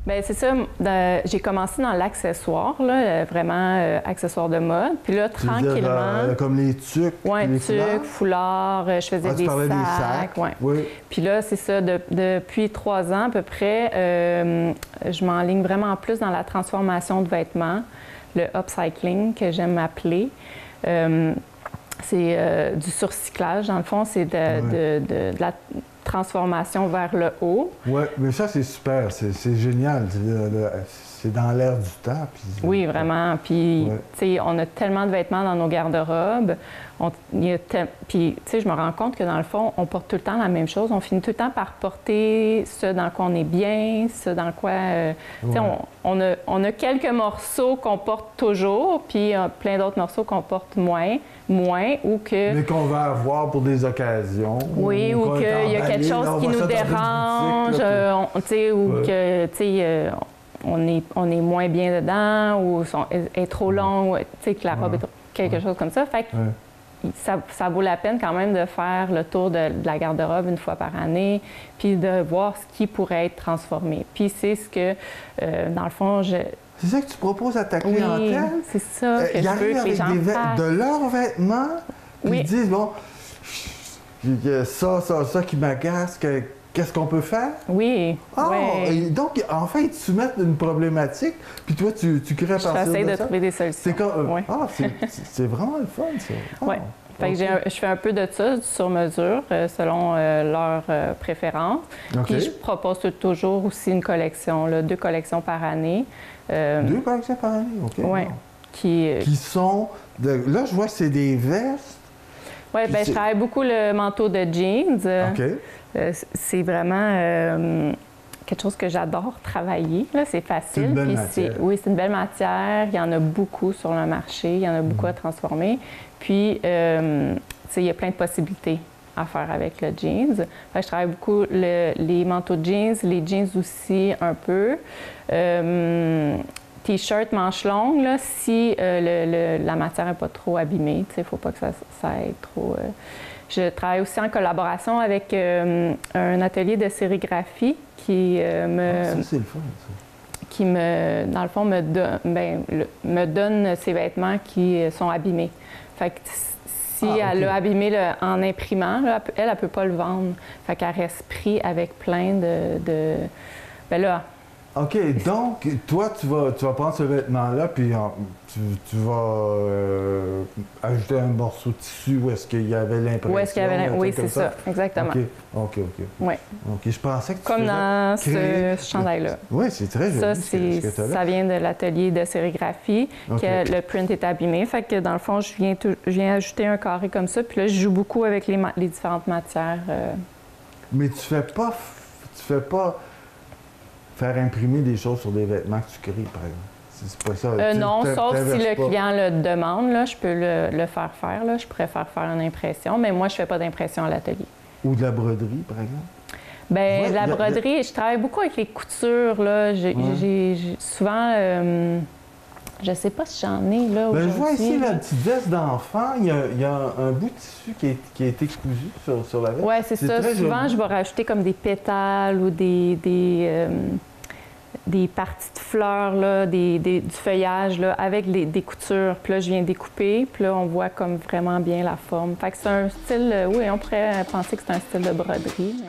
Bien, c'est ça. J'ai commencé dans l'accessoire, là, vraiment accessoire de mode. Puis là, Tu veux tranquillement. dire, comme les tucs, Oui, les tucs, foulards, je faisais tu parlais des sacs. Ouais. Oui. Puis là, c'est ça, depuis 3 ans à peu près, je m'enligne vraiment plus dans la transformation de vêtements, le upcycling que j'aime appeler. C'est du surcyclage, dans le fond, c'est de la transformation vers le haut. Oui, mais ça, c'est super, c'est génial. C'est dans l'air du temps. Puis, oui, vraiment. Puis, tu sais, on a tellement de vêtements dans nos garde-robes. Puis, tu sais, je me rends compte que dans le fond, on porte tout le temps la même chose. On finit tout le temps par porter ce dans quoi on est bien, ce dans quoi... tu sais, on a quelques morceaux qu'on porte toujours, puis plein d'autres morceaux qu'on porte moins, ou que... Mais qu'on va avoir pour des occasions. Oui, ou qu'il y a quelque chose qui nous dérange, tu sais, ou que, tu sais... on est moins bien dedans ou est trop long, tu sais, que la robe est quelque chose comme ça. Fait que ça vaut la peine quand même de faire le tour de la garde-robe une fois par année, puis de voir ce qui pourrait être transformé. Puis c'est ce que, dans le fond, C'est ça que tu proposes à ta clientèle? Oui, c'est ça que je veux que les gens fassent. De leurs vêtements, puis ils disent, bon, ça qui m'agace, qu'est-ce qu'on peut faire? Oui. Et donc, en fait, ils te soumettent une problématique, puis toi, tu crées à partir de ça? J'essaie de trouver des solutions. C'est vraiment le fun, ça. Oui. Fait que je fais un peu de ça, du sur-mesure, selon leurs préférences. Puis je propose toujours aussi une collection, 2 collections par année. 2 collections par année, OK. Oui. Qui sont... Là, je vois que c'est des vestes. Oui, bien, je travaille beaucoup le manteau de jeans. OK. C'est vraiment quelque chose que j'adore travailler. C'est facile. C'est une belle matière. Oui, c'est une belle matière. Il y en a beaucoup sur le marché. Il y en a beaucoup à transformer. Puis, il y a plein de possibilités à faire avec le jeans. Fait que je travaille beaucoup les manteaux de jeans, les jeans aussi un peu. T-shirt manches longues, là, si la matière n'est pas trop abîmée. Il ne faut pas que ça aille trop... Je travaille aussi en collaboration avec un atelier de sérigraphie qui ça, c'est le fun, ça. Qui, dans le fond, me donne ces vêtements qui sont abîmés. Fait que si elle a abîmé en imprimant, là, elle ne peut pas le vendre. Fait qu'elle reste pris avec plein de... Ben là... OK, donc, toi, tu vas prendre ce vêtement-là, puis tu vas ajouter un morceau de tissu où est-ce qu'il y avait l'impression. Où est-ce qu'il y avait oui, c'est ça, exactement. OK. Oui. OK, je pensais que tu comme dans ce chandail-là. Oui, c'est très joli. Ça vient de l'atelier de sérigraphie, que le print est abîmé. Fait que dans le fond, je viens ajouter un carré comme ça, puis là, je joue beaucoup avec les différentes matières. Mais tu fais pas faire imprimer des choses sur des vêtements que tu crées, par exemple. C'est pas ça. Non, sauf si le client le demande, là, je peux le faire faire. Là. Je pourrais faire une impression, mais moi, je ne fais pas d'impression à l'atelier. Ou de la broderie, par exemple? Bien, la broderie, je travaille beaucoup avec les coutures. Là. Souvent, je ne sais pas si j'en ai là aujourd'hui. Je vois ici la petite veste d'enfant. Il y a un bout de tissu qui a été cousu sur la veste. Oui, c'est ça. Souvent, je vais rajouter comme des pétales ou des parties de fleurs, là, du feuillage là, avec des coutures. Puis là, je viens découper, puis là, on voit comme vraiment bien la forme. Fait que c'est un style, oui, on pourrait penser que c'est un style de broderie. Mais...